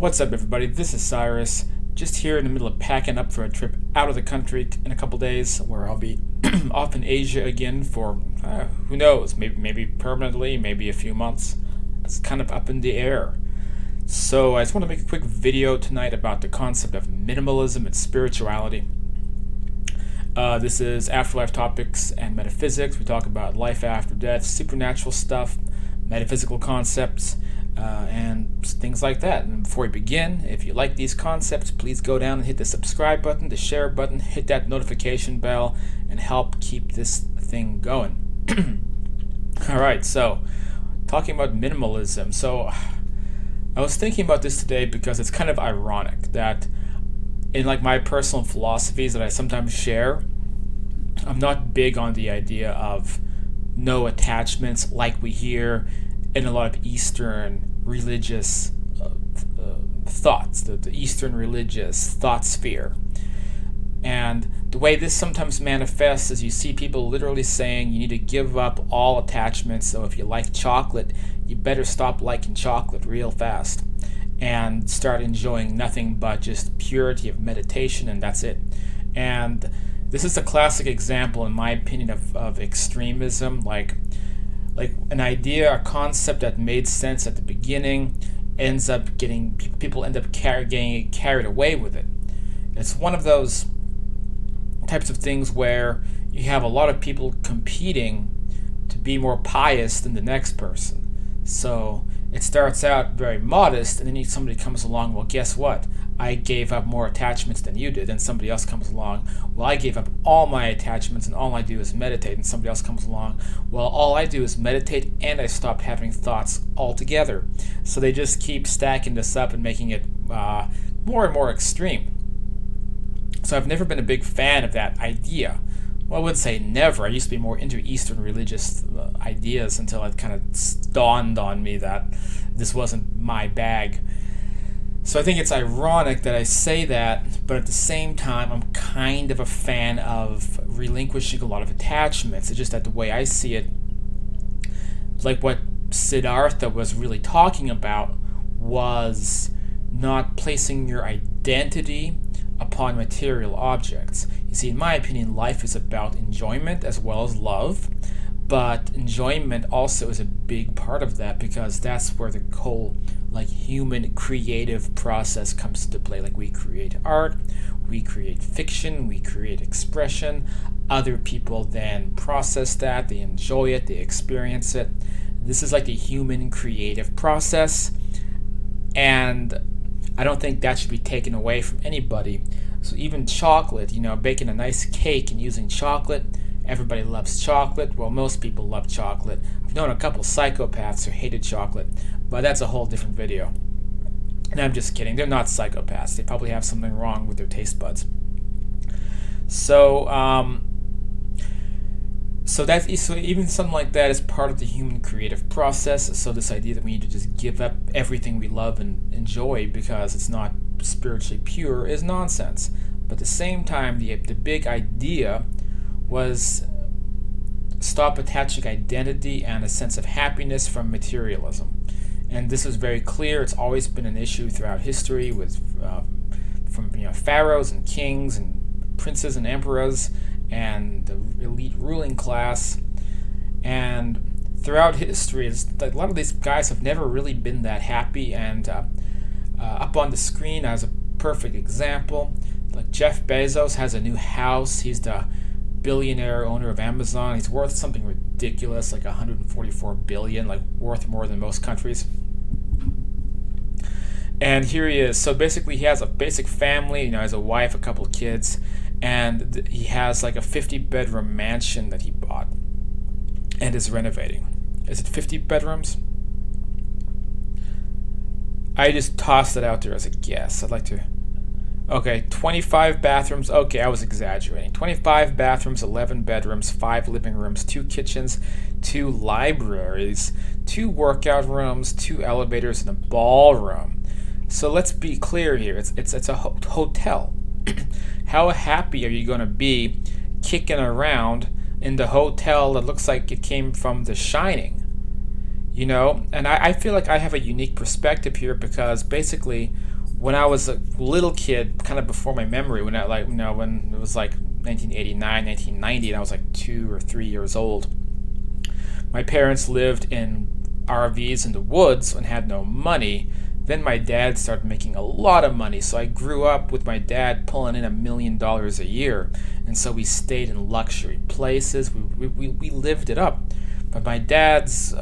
What's up, everybody? This is Cyrus, just here in the middle of packing up for a trip out of the country in a couple days, where I'll be off in Asia again for who knows, maybe permanently, maybe a few months. It's kind of up in the air. So I just want to make a quick video tonight about the concept of minimalism and spirituality. This is Afterlife Topics and Metaphysics. We talk about life after death, supernatural stuff, metaphysical concepts, and things like that. And before we begin, if you like these concepts, please go down and hit the subscribe button, the share button, hit that notification bell, and help keep this thing going. Alright, so talking about minimalism. So I was thinking about this today because it's kind of ironic that in like my personal philosophies that I sometimes share, I'm not big on the idea of no attachments like we hear in a lot of Eastern religious thoughts, the Eastern religious thought sphere. And the way this sometimes manifests is you see people literally saying you need to give up all attachments, so if you like chocolate, you better stop liking chocolate real fast and start enjoying nothing but just purity of meditation, and that's it. And this is a classic example, in my opinion, of extremism, like an idea, a concept that made sense at the beginning ends up getting, people end up getting carried away with it. It's one of those types of things where you have a lot of people competing to be more pious than the next person. So it starts out very modest, and then somebody comes along, well, guess what? I gave up more attachments than you did. And somebody else comes along, well, I gave up all my attachments and all I do is meditate. And somebody else comes along, well, all I do is meditate and I stopped having thoughts altogether. So they just keep stacking this up and making it more and more extreme. So I've never been a big fan of that idea. Well, I wouldn't say never. I used to be more into Eastern religious ideas until it kind of dawned on me that this wasn't my bag. So I think it's ironic that I say that, but at the same time, I'm kind of a fan of relinquishing a lot of attachments. It's just that the way I see it, like what Siddhartha was really talking about, was not placing your identity upon material objects. You see, in my opinion, life is about enjoyment as well as love, but enjoyment also is a big part of that, because that's where the whole human creative process comes into play. Like, we create art, we create fiction, we create expression. Other people then process that, they enjoy it, they experience it. This is like the human creative process, and I don't think that should be taken away from anybody. So even chocolate, baking a nice cake and using chocolate, everybody loves chocolate. Well, most people love chocolate. I've known a couple psychopaths who hated chocolate, but that's a whole different video. And I'm just kidding. They're not psychopaths. They probably have something wrong with their taste buds. So even something like that is part of the human creative process. So this idea that we need to just give up everything we love and enjoy because it's not spiritually pure is nonsense. But at the same time, the big idea was stop attaching identity and a sense of happiness from materialism. And this is very clear. It's always been an issue throughout history with from pharaohs and kings and princes and emperors and the elite ruling class. And throughout history, it's like a lot of these guys have never really been that happy. And up on the screen as a perfect example, like Jeff Bezos has a new house. He's the billionaire owner of Amazon. He's worth something ridiculous, like 144 billion, like worth more than most countries. And here he is. So basically he has a basic family, he has a wife, a couple of kids, and he has like a 50-bedroom mansion that he bought and is renovating. Is it 50 bedrooms? I just tossed it out there as a guess. I'd like to... Okay, 25 bathrooms. Okay, I was exaggerating. 25 bathrooms, 11 bedrooms, 5 living rooms, 2 kitchens, 2 libraries, 2 workout rooms, 2 elevators, and a ballroom. So let's be clear here. It's a hotel. How happy are you going to be kicking around in the hotel that looks like it came from The Shining? And I feel like I have a unique perspective here, because basically when I was a little kid, kind of before my memory, when I like when it was like 1989, 1990, and I was like 2 or 3 years old. My parents lived in RVs in the woods and had no money. Then my dad started making a lot of money, so I grew up with my dad pulling in $1 million a year, and so we stayed in luxury places. We lived it up. But my dad's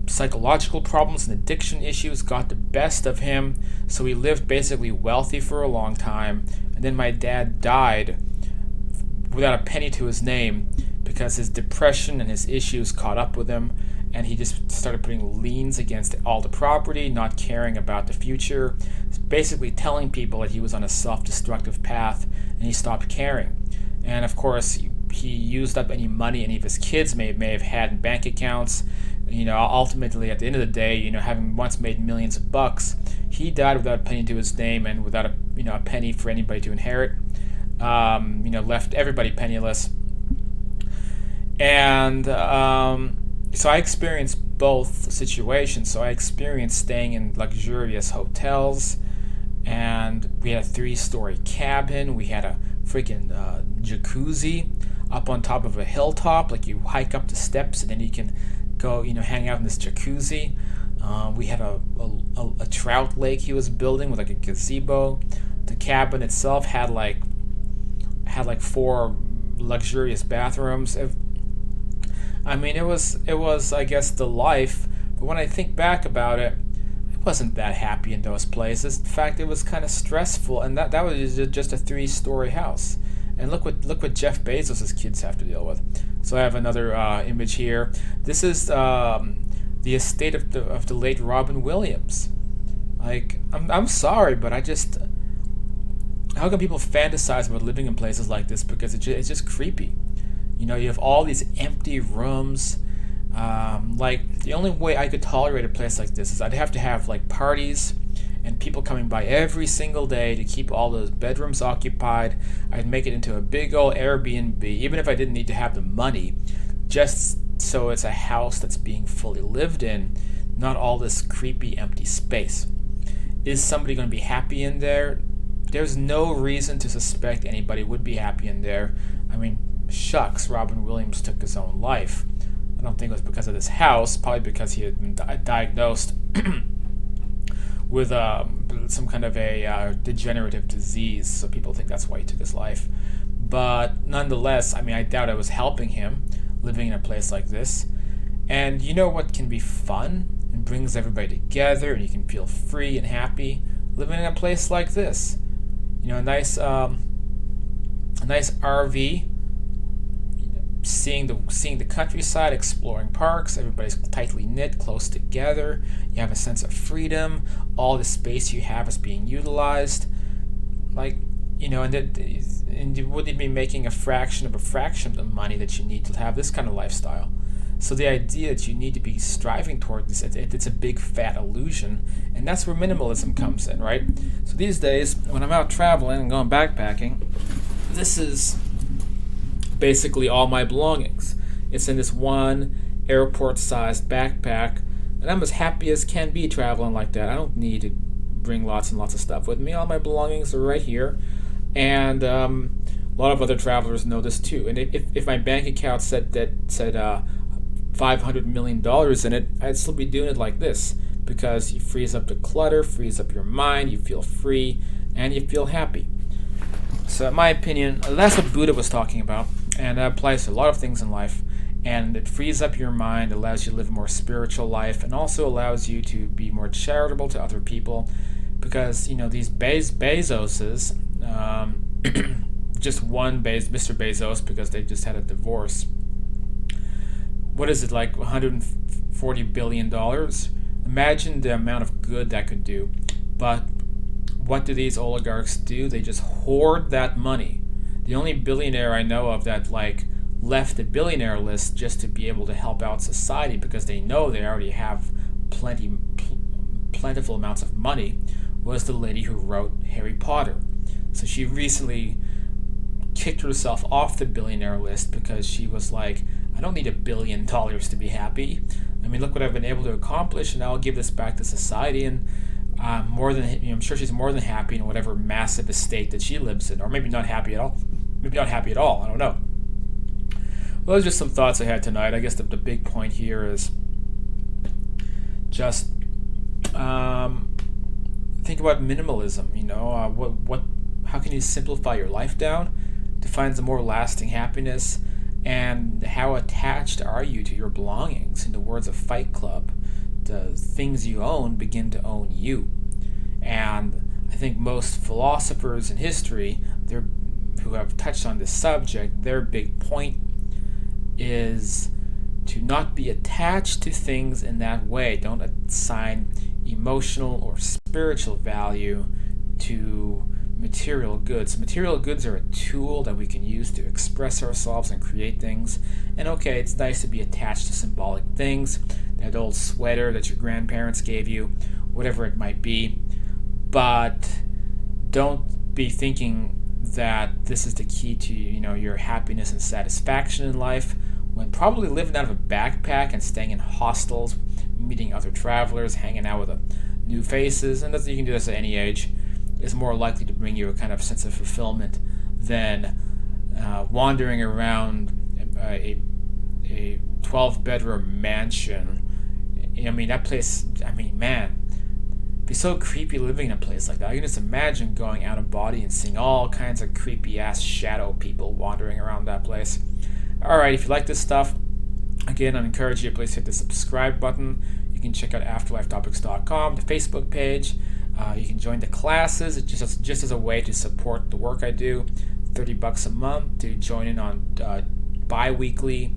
psychological problems and addiction issues got the best of him, so he lived basically wealthy for a long time. And then my dad died without a penny to his name because his depression and his issues caught up with him, and he just started putting liens against all the property, not caring about the future, basically telling people that he was on a self-destructive path, and he stopped caring. And of course, he used up any money any of his kids may have had in bank accounts. Ultimately, at the end of the day, having once made millions of bucks, he died without a penny to his name and without a penny for anybody to inherit. Left everybody penniless. And so I experienced both situations. So I experienced staying in luxurious hotels, and we had a 3-story cabin. We had a freaking jacuzzi up on top of a hilltop. Like, you hike up the steps and then you can go, hang out in this jacuzzi. We had a trout lake he was building with like a gazebo. The cabin itself had like 4 luxurious bathrooms. It was I guess the life. But when I think back about it, I wasn't that happy in those places. In fact, it was kind of stressful, and that was just a 3-story house. And look what Jeff Bezos' kids have to deal with. So I have another image here. This is the estate of the late Robin Williams. Like, I'm sorry, but how can people fantasize about living in places like this? Because it's just creepy. You have all these empty rooms. Like, the only way I could tolerate a place like this is I'd have to have like parties and people coming by every single day to keep all those bedrooms occupied. I'd make it into a big old Airbnb, even if I didn't need to have the money, just so it's a house that's being fully lived in, not all this creepy empty space. Is somebody going to be happy in there? There's no reason to suspect anybody would be happy in there. Shucks, Robin Williams took his own life. I don't think it was because of this house, probably because he had been diagnosed with some kind of a degenerative disease, so people think that's why he took his life. But nonetheless, I doubt it was helping him living in a place like this. And you know what can be fun and brings everybody together, and you can feel free and happy living in a place like this. A nice RV, seeing the countryside, exploring parks. Everybody's tightly knit, close together. You have a sense of freedom. All the space you have is being utilized. And you wouldn't be making a fraction of the money that you need to have this kind of lifestyle. So the idea that you need to be striving toward this, it's a big fat illusion, and that's where minimalism comes in, right? So these days, when I'm out traveling and going backpacking, this is basically all my belongings. It's in this one airport-sized backpack, and I'm as happy as can be traveling like that. I don't need to bring lots and lots of stuff with me. All my belongings are right here, and a lot of other travelers know this too. And if my bank account said $500 million in it, I'd still be doing it like this, because it frees up the clutter, frees up your mind, you feel free, and you feel happy. So in my opinion, that's what Buddha was talking about, and that applies to a lot of things in life. And it frees up your mind, allows you to live a more spiritual life, and also allows you to be more charitable to other people, because these Bezoses, just one Mr. Bezos, because they just had a divorce. What is it, like $140 billion? Imagine the amount of good that could do. But what do these oligarchs do? They just hoard that money. The only billionaire I know of that left the billionaire list just to be able to help out society, because they know they already have plentiful amounts of money, was the lady who wrote Harry Potter. So she recently kicked herself off the billionaire list because she was like, I don't need $1 billion to be happy. Look what I've been able to accomplish, and I'll give this back to society. And I'm sure she's more than happy in whatever massive estate that she lives in, or maybe not happy at all. Maybe not happy at all. I don't know. Well, those are just some thoughts I had tonight. I guess the big point here is just think about minimalism. How can you simplify your life down to find some more lasting happiness? And how attached are you to your belongings? In the words of Fight Club, the things you own begin to own you. And I think most philosophers in history, who have touched on this subject, their big point is to not be attached to things in that way. Don't assign emotional or spiritual value to material goods. Material goods are a tool that we can use to express ourselves and create things. And okay, it's nice to be attached to symbolic things, that old sweater that your grandparents gave you, whatever it might be. But don't be thinking that this is the key to your happiness and satisfaction in life, when probably living out of a backpack and staying in hostels, meeting other travelers, hanging out with new faces, and you can do this at any age, is more likely to bring you a kind of sense of fulfillment than wandering around a 12-bedroom mansion. That place, man, it'd be so creepy living in a place like that. I can just imagine going out of body and seeing all kinds of creepy-ass shadow people wandering around that place. Alright, if you like this stuff, again, I encourage you to please hit the subscribe button. You can check out afterlifetopics.com, the Facebook page. You can join the classes. It's just as a way to support the work I do. $30 a month to join in on bi-weekly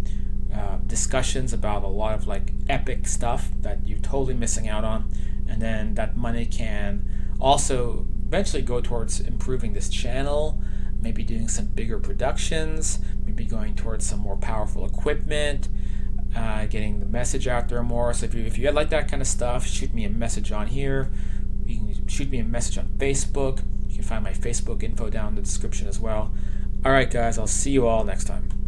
discussions about a lot of epic stuff that you're totally missing out on. And then that money can also eventually go towards improving this channel, maybe doing some bigger productions, maybe going towards some more powerful equipment, getting the message out there more. So if you like that kind of stuff, shoot me a message on here. You can shoot me a message on Facebook. You can find my Facebook info down in the description as well. All right, guys, I'll see you all next time.